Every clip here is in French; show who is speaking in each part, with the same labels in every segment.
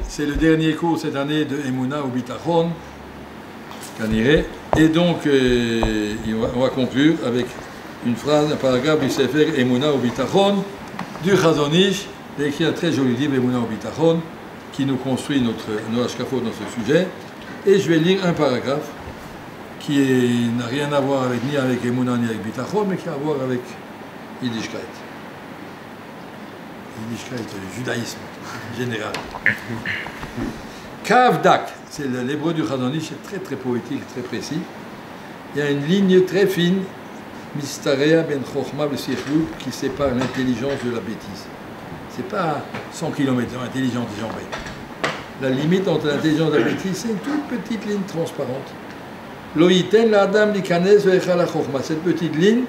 Speaker 1: C'est le dernier cours cette année de Emouna ou Bitachon, Kaniré. Et donc, on va conclure avec une phrase, un paragraphe du Sefer Emouna ou Bitachon, du Chazon Ish, et écrit un très joli livre, Emouna ou Bitachon, qui nous construit nos hashkafot dans ce sujet. Et je vais lire un paragraphe qui n'a rien à voir ni avec Emouna ni avec Bitachon, mais qui a à voir avec Yiddishkeit. Yiddishkeit, le judaïsme général. Kavdak, c'est l'hébreu du Chazon Ish, c'est très très poétique, très précis. Il y a une ligne très fine, Mistarea ben Chochma v'Sichlou, qui sépare l'intelligence de la bêtise. C'est pas 100 km intelligence des gens bêtes. La limite entre l'intelligence et la bêtise, c'est une toute petite ligne transparente. Loïten la Adam likanes ve'echal la Chochma. Cette petite ligne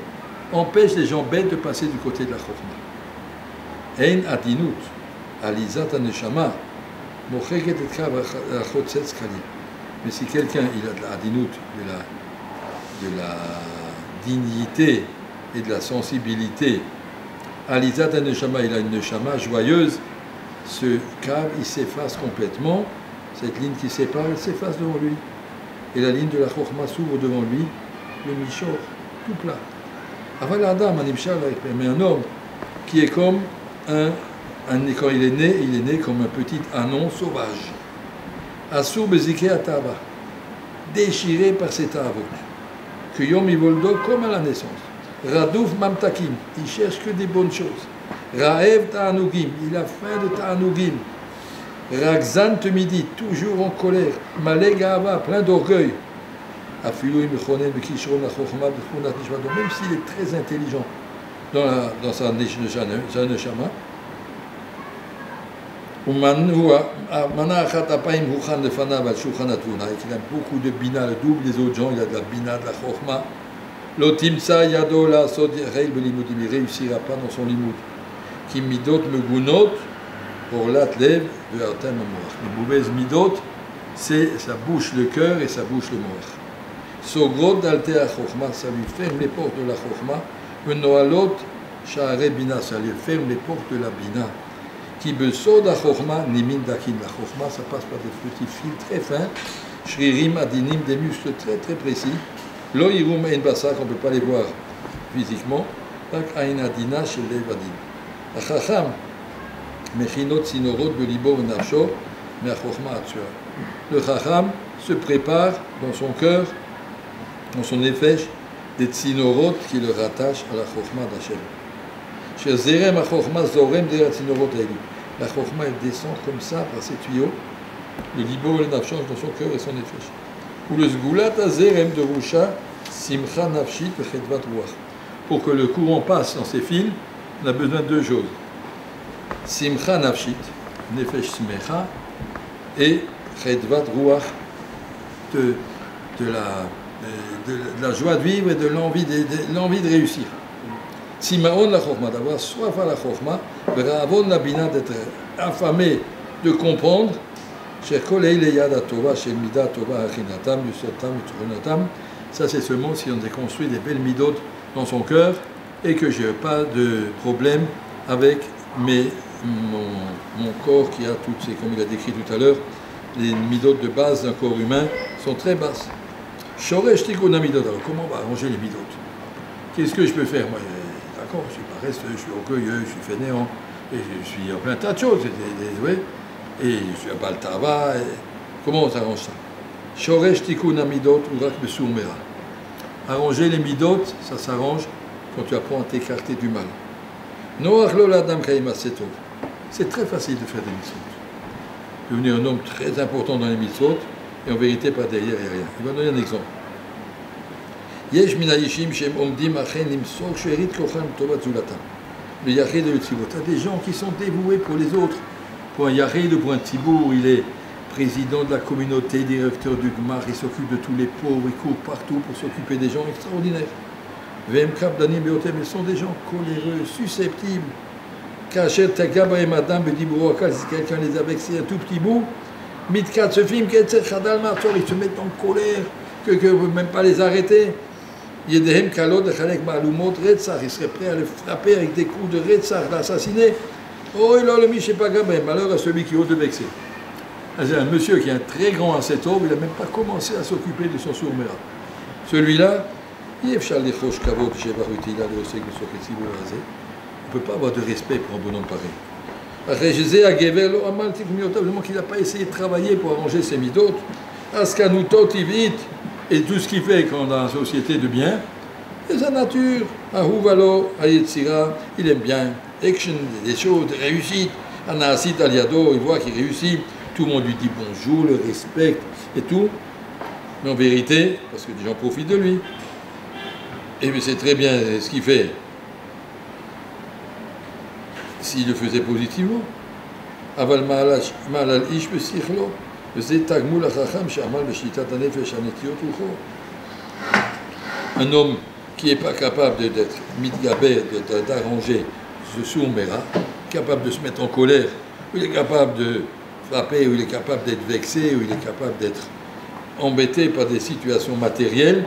Speaker 1: empêche les gens bêtes de passer du côté de la Chochma. Ein atinut. Alizat Aneshama, Mocheket et Chotzetz Kalim. Mais si quelqu'un il a de la adinout, de la dignité et de la sensibilité, Alizat Aneshama, il a une Neshama joyeuse, ce cave il s'efface complètement, cette ligne qui sépare, elle s'efface devant lui. Et la ligne de la Chochma s'ouvre devant lui, le Mishor, tout plat. Aval Adam, mais un homme qui est comme quand il est né comme un petit anon sauvage. Assour bezike ataba, déchiré par ses tavot. Que yom ivoldo comme à la naissance. Radouf mamtakim, il cherche que des bonnes choses. Raev ta'anugim, il a faim de ta'anugim. Ragzan temidi, toujours en colère. Malé gava, plein d'orgueil. Afilou imchonen bekishron la chochma b'chunat nishmato, même s'il est très intelligent dans sa neshama. Il a beaucoup de bina, le double des autres gens, il a de la bina, de la chokhma. L'otimsa yado la sod reil belimud, il ne réussira pas dans son limoud. Qui midot megunot pour l'atlev de atem amour. Les mauvaises midot, c'est sa bouche le cœur et sa bouche le moach. Sogrod dalte a chokhma, ça lui ferme les portes de la chokhma. Venoalot sha'are bina, ça lui ferme les portes de la bina. Qui besod a chokhma nimin dakin. La chokhma, ça passe par des petits fils très fins, shririm adinim, des muscles très très précis. Lo irum ein basa, qu'on ne peut pas les voir physiquement. Tak ain adina shel lev adin. A chacham mechinot sinorot belibo v'nafsho me'a chokhma atzua. Le chacham se prépare dans son cœur, dans son nefesh, des tsinorot qui le rattachent à la chokhma d'Hashem. Zerem a chokhma zorem de la tsinorot élu. La chokhma elle descend comme ça par ces tuyaux, le libo et le nafsh dans son cœur et son nefesh. Ou le zgulat azerem de Rusha simcha nafshit v'chedvat ruach. Pour que le courant passe dans ces fils, on a besoin de deux choses. Simcha nafshit, nefesh smecha, et chedvat ruach, de la joie de vivre et de l'envie de réussir. Simaon la chokhma, d'avoir soif à la chokhma, veravon la bina, d'être affamé de comprendre, chez kolei le yad atova, chez mida tova achinatam, yusotam, uturunatam. Ça c'est seulement si on a construit des belles midot dans son cœur et que je n'ai pas de problème avec mon corps qui a toutes ces, comme il a décrit tout à l'heure, les midot de base d'un corps humain sont très basses. Shoresh tikuna midot, alors comment on va arranger les midot? Qu'est-ce que je peux faire moi? D'accord, je suis paresseux, je suis orgueilleux, je suis fainéant, et je suis en plein tas de choses, et je suis à Baltava, comment on s'arrange ça? Shoresh tikuna midot urak besourmera. Arranger les midot, ça s'arrange quand tu apprends à t'écarter du mal. Noach lo l'adam kaima setov. C'est très facile de faire des mitzvot. Devenir un homme très important dans les mitzvot, et en vérité pas derrière et rien. Il va donner un exemple. Yesh min hayishim shem omdim achen limsor sherit kochan tovat zulatam. Le yachid de l'Utzibot. Il y a des gens qui sont dévoués pour les autres. Pour un yachid ou pour un tzibour, il est président de la communauté, directeur du Gmar, il s'occupe de tous les pauvres, il court partout pour s'occuper des gens extraordinaires. Vem kap danim beotem, ils sont des gens coléreux, susceptibles. Kacher tagaba et madame bedibou akal, si quelqu'un les a vexés un tout petit bout, mitkat se film, ketzer chadal martor, ils se mettent en colère, que vous ne même pas les arrêter. Yedehem kalot chalek ma'alumot retzach, il serait prêt à le frapper avec des coups de retzach, l'assassiner. Oh, il a le miché pas gabé, malheur à celui qui ose le vexer. C'est un monsieur qui est un très grand ascétov, il n'a même pas commencé à s'occuper de son sourmera. Celui-là, on ne peut pas avoir de respect pour un bonhomme pareil. Il n'a pas essayé de travailler pour arranger ses midot. Et tout ce qu'il fait quand dans la société de bien, c'est sa nature. Il aime bien action, des choses, des réussites. Anasit aliado, il voit qu'il réussit. Tout le monde lui dit bonjour, le respecte et tout. Mais en vérité, parce que des gens profitent de lui. Et bien c'est très bien ce qu'il fait. S'il le faisait positivement. Aval ma'al ish b'sichlo. Un homme qui n'est pas capable d'être mitgabé, d'arranger ce sourmera, capable de se mettre en colère, où il est capable de frapper, où il est capable d'être vexé, où il est capable d'être embêté par des situations matérielles.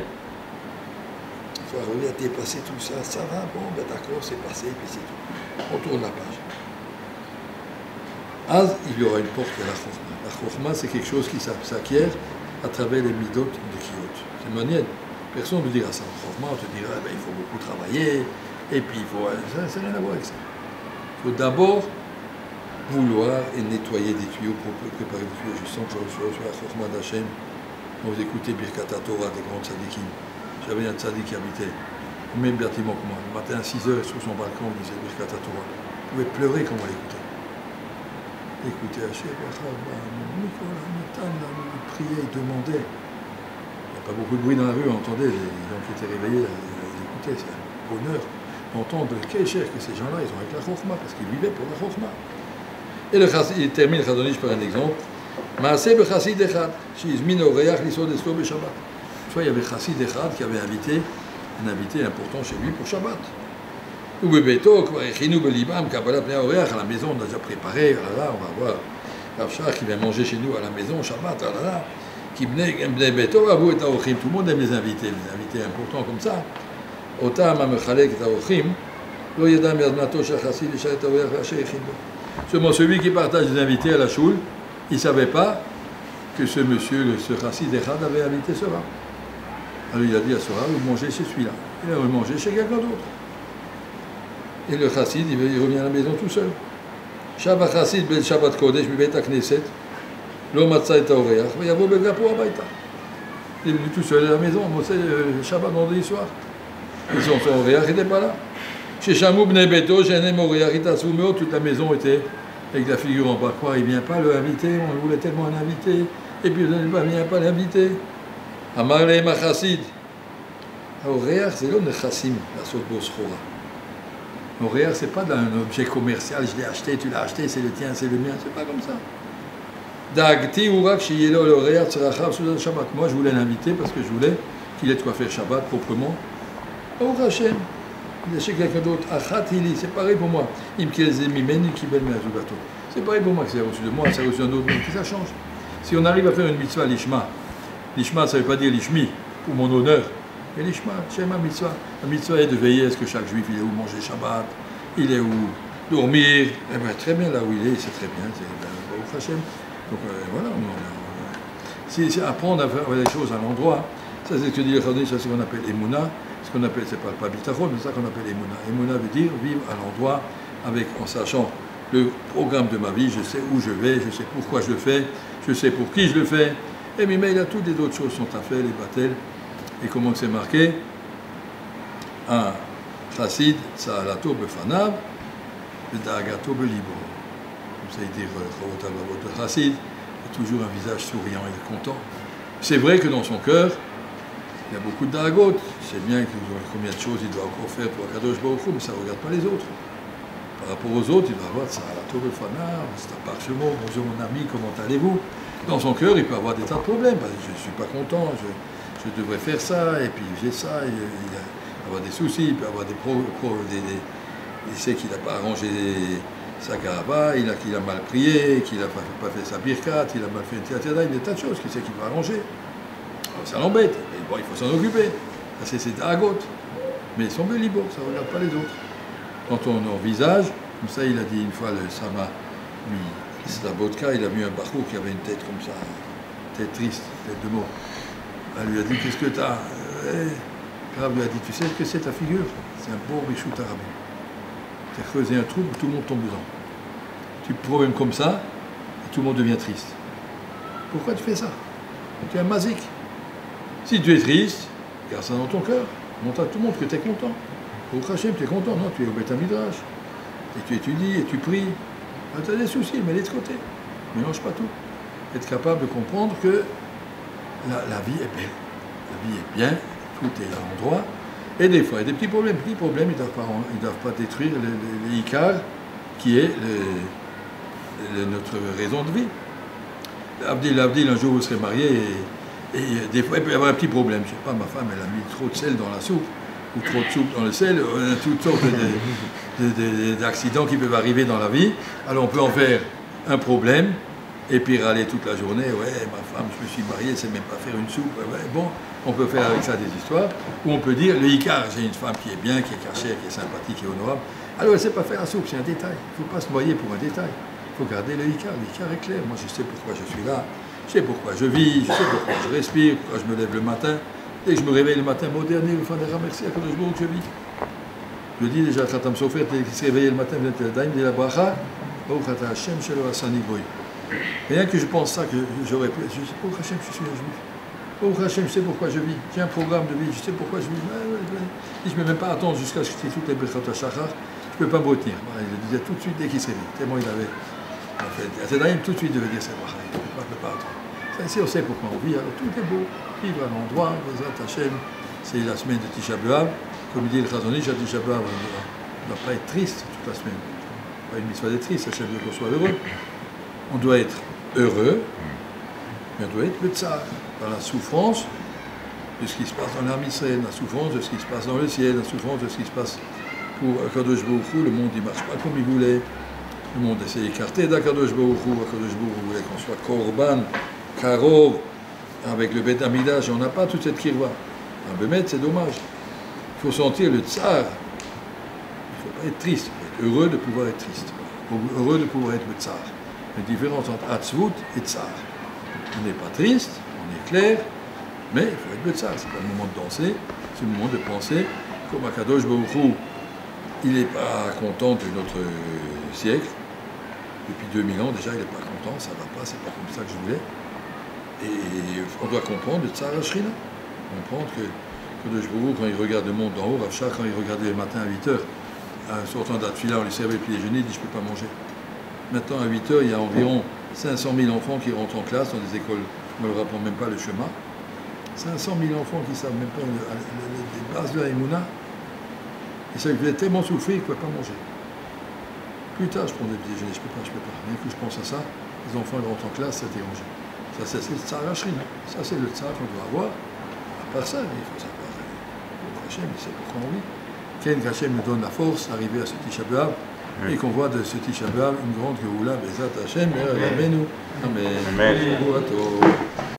Speaker 1: Il faut arriver à dépasser tout ça, ça va, bon, ben d'accord, c'est passé, puis c'est tout. On tourne la page. Il y aura une porte à la Chokhma. La Chokhma, c'est quelque chose qui s'acquiert à travers les midot de Kiyot. C'est manière. Personne ne dira ça. La Chokhma, on te dira, ben, il faut beaucoup travailler, et puis il faut. Ça n'a rien à voir avec ça. Il faut d'abord vouloir et nettoyer des tuyaux pour préparer des tuyaux. Je sens que sur la Chokhma d'Hachem, quand vous écoutez Birkat Torah des grands tzadikim, j'avais un tzadik qui habitait au même bâtiment que moi. Le matin à 6h, sur son balcon, il disait Birkat Torah. Vous pouvez pleurer quand vous l'écoutez. Écoutez, Hachem, il priait, il demandait. Il n'y a pas beaucoup de bruit dans la rue, on entendait les gens qui étaient réveillés, ils écoutaient, c'est un bonheur d'entendre quel cher que ces gens-là, ils ont avec la Chokhma, parce qu'ils vivaient pour la Chokhma. Et il termine Chazonish par un exemple. Maaseh b'chassid echad, she'izmin oreach l'isod eslo b'Shabbat. Une fois, il y avait Chassid echad qui avait invité un invité important chez lui pour Shabbat. Ou bebeto, kvarechinu belibam, kabbalah pnei oreach, à la maison, on a déjà préparé, là, on va voir Rav Shach qui vient manger chez nous à la maison, Shabbat, là, qui bnei beto, avu et aochim. Tout le monde aime les invités importants comme ça. Otam amechalek et aochim, lo yadam yadmato shel chassid yishal et oreach v'asher yechido. Seulement celui qui partage les invités à la choule, il ne savait pas que ce monsieur, ce chassid echad, avait invité ce Rav. Alors il a dit à ce Rav, vous mangez chez celui-là. Il a mangé chez quelqu'un d'autre. Et le chassid, il revient à la maison tout seul. Shabbat chassid ben Shabbat kodesh bibet hakneset, lo matza et haoreach, vayavo begapo habayta. Il est venu tout seul à la maison, on sait le Shabbat vendredi soir. Et son oreach n'était pas là. Chez Shamou bnei beto, shenem oreach itasou meo, toute la maison était avec la figure en bas. Quoi, il ne vient pas le inviter, on voulait tellement l'inviter, et puis il ne vient pas l'inviter. Amar lehem chassid. Haoreach, c'est l'homme de chassim, la sot bo schora. L'oréal, ce n'est pas un objet commercial, je l'ai acheté, tu l'as acheté, c'est le tien, c'est le mien, c'est pas comme ça. Dagti urak sheyelo l'oréal tzrachav sous Shabbat. Moi, je voulais l'inviter parce que je voulais qu'il ait de quoi faire Shabbat proprement. Au Hachem, il est chez quelqu'un d'autre. Achat hili, c'est pareil pour moi. Im kielzemi meni kibel me'azugato. C'est pareil pour moi que c'est reçu de moi, c'est reçu d'un autre, mais ça change. Si on arrive à faire une mitzvah lishma, lishma, ça ne veut pas dire lishmi, pour mon honneur. Et l'ishma, shema mitzvah. La mitzvah est de veiller à ce que chaque juif, il est où manger Shabbat, il est où dormir. Eh bien, très bien là où il est, c'est très bien, c'est au Hachem. Donc voilà, c'est apprendre à faire les choses à l'endroit. Ça, c'est ce que dit le Chazon, ça c'est ce qu'on appelle Emouna. Ce qu'on appelle, c'est pas bitachon, mais c'est ça qu'on appelle Emouna. Emouna veut dire vivre à l'endroit en sachant le programme de ma vie, je sais où je vais, je sais pourquoi je le fais, je sais pour qui je le fais. Et mais il y a toutes les autres choses sont à faire, les battels. Et comment c'est marqué? Un chassid, sa'alato befanav, beda'agato belibo. Comme ça, il dit, le chassid a toujours un visage souriant, il est content. C'est vrai que dans son cœur, il y a beaucoup de da'agot. C'est bien combien de choses il doit encore faire pour Akadosh Baruch Hu, mais ça ne regarde pas les autres. Par rapport aux autres, il va avoir sa'alato befanav, c'est un parchemin, bonjour mon ami, comment allez-vous? Dans son cœur, il peut avoir des tas de problèmes. Je ne suis pas content, je devrais faire ça, et puis j'ai ça, il va avoir des soucis, il peut avoir il sait qu'il n'a pas arrangé sa carava, il a mal prié, qu'il n'a pas fait sa birkat, il a mal fait il y a des tas de choses qu'il sait qu'il va arranger. Alors, ça l'embête, mais bon, il faut s'en occuper. C'est da'agot. Mais son libre, ça ne regarde pas les autres. Quand on envisage, comme ça il a dit une fois, le Sama lui C'est la vodka, il a vu un barreau qui avait une tête comme ça, tête triste, tête de mort. Elle lui a dit, qu'est-ce que t'as? Grave lui a dit, tu sais ce que c'est ta figure? C'est un beau Rishut Arabim. Tu as creusé un trou où tout le monde tombe dedans. Tu te problèmes comme ça, et tout le monde devient triste. Pourquoi tu fais ça? Tu es un mazik. Si tu es triste, garde ça dans ton cœur. Montre à tout le monde que tu es content. Au Hachem, tu es content. Non, tu es au Beth Midrash. Et tu étudies, et tu pries. Tu as des soucis, mets-les de côté. Mélange pas tout. Être capable de comprendre que la vie est belle. La vie est bien, tout est à l'endroit. Et des fois, il y a des petits problèmes. Petits problèmes, ils ne doivent pas détruire les Ikar, qui est notre raison de vie. Abdil, un jour, vous serez marié et des fois, il peut y avoir un petit problème. Je ne sais pas, ma femme, elle a mis trop de sel dans la soupe, ou trop de soupe dans le sel. On a toutes sortes d'accidents qui peuvent arriver dans la vie. Alors, on peut en faire un problème et puis râler toute la journée. Ouais, ma femme, je me suis marié, elle ne sait même pas faire une soupe. Ouais, bon, on peut faire avec ça des histoires. Ou on peut dire, le Icar, j'ai une femme qui est bien, qui est cachée, qui est sympathique et honorable. Alors, elle ne sait pas faire la soupe, c'est un détail. Il ne faut pas se noyer pour un détail. Il faut garder le Icar. L'Icar est clair. Moi, je sais pourquoi je suis là. Je sais pourquoi je vis. Je sais pourquoi je respire. Pourquoi je me lève le matin. Dès que je me réveille le matin, mon dernier, le fin de remercier à Kadosh Baruch que je vis. Je dis déjà, Khatam Sofer, dès qu'il s'est réveillé le matin, il dit la bracha, Baruch Ata Hashem Shelo Asani Goy. Rien que je pense ça, que j'aurais pu. Je dis, Baruch Hashem, je suis un juif. Baruch Hashem, je sais pourquoi je vis. J'ai un programme de vie. Je sais pourquoi je vis. Je ne peux même pas attendre jusqu'à ce que je toutes les Birkat HaShachar. Je ne peux pas me retenir. Voilà, il le disait tout de suite dès qu'il se réveille. Tellement il avait. En fait, Athénaïm, tout de suite devait dire ça. Il ne peut pas attendre. Ici, on sait pourquoi on vit. Alors tout est beau. Vivre à l'endroit, Bezrat Hashem, c'est la semaine de Tisha B'Av. Comme dit le Chazon Ish, à Tisha B'Av, on ne doit pas être triste toute la semaine. Pas une mitzvah d'être triste, Hashem veut qu'on soit heureux. On doit être heureux, mais on doit être le tsar, dans la souffrance de ce qui se passe dans l'Am Israël, la souffrance de ce qui se passe dans le ciel, la souffrance de ce qui se passe pour Akadosh Baruch Hu. Le monde ne marche pas comme il voulait. Le monde essaie d'écarter d'Akadosh Baruch Hu. Akadosh Baruch Hu voulait qu'on soit Korban, Karov, avec le Beth Amidash. On n'a pas toute cette kirva. Un Bémet, c'est dommage. Il faut sentir le tsar. Il ne faut pas être triste. Il faut être heureux de pouvoir être triste. Heureux de pouvoir être le tsar. La différence entre Atzvut et tsar. On n'est pas triste, on est clair, mais il faut être le tsar. C'est pas le moment de danser, c'est le moment de penser. Comme Akadosh Baruch Hu, il n'est pas content de notre siècle. Depuis 2000 ans, déjà, il n'est pas content, ça ne va pas, c'est pas comme ça que je voulais. Et on doit comprendre le tsar Ashrina. Comprendre que Akadosh Baruch Hu, quand il regarde le monde d'en haut, Rav Shach, quand il regardait le matin à 8h, en sortant d'Atfila, on lui servait le petit déjeuner, il dit je ne peux pas manger. Maintenant, à 8h, il y a environ 500 000 enfants qui rentrent en classe dans des écoles, on ne leur apprend même pas le chemin. 500 000 enfants qui ne savent même pas les bases de la Emouna. Et ça lui faisait tellement souffrir qu'il ne pouvait pas manger. Plus tard, je prends des petits déjeuners, je ne peux pas. Rien que je pense à ça, les enfants ils rentrent en classe, ça dérange. Ça, c'est le tsar Ashrina. Ça, c'est le tsar qu'on doit avoir. À part ça, il faut savoir. Le Hachem, il sait pourquoi on vit. Ken Hachem nous donne la force d'arriver à ce Tisha B'Av. Et qu'on voit de ce Tisha B'Av une grande Geoula, Bezrat Hashem, Amen. Amen.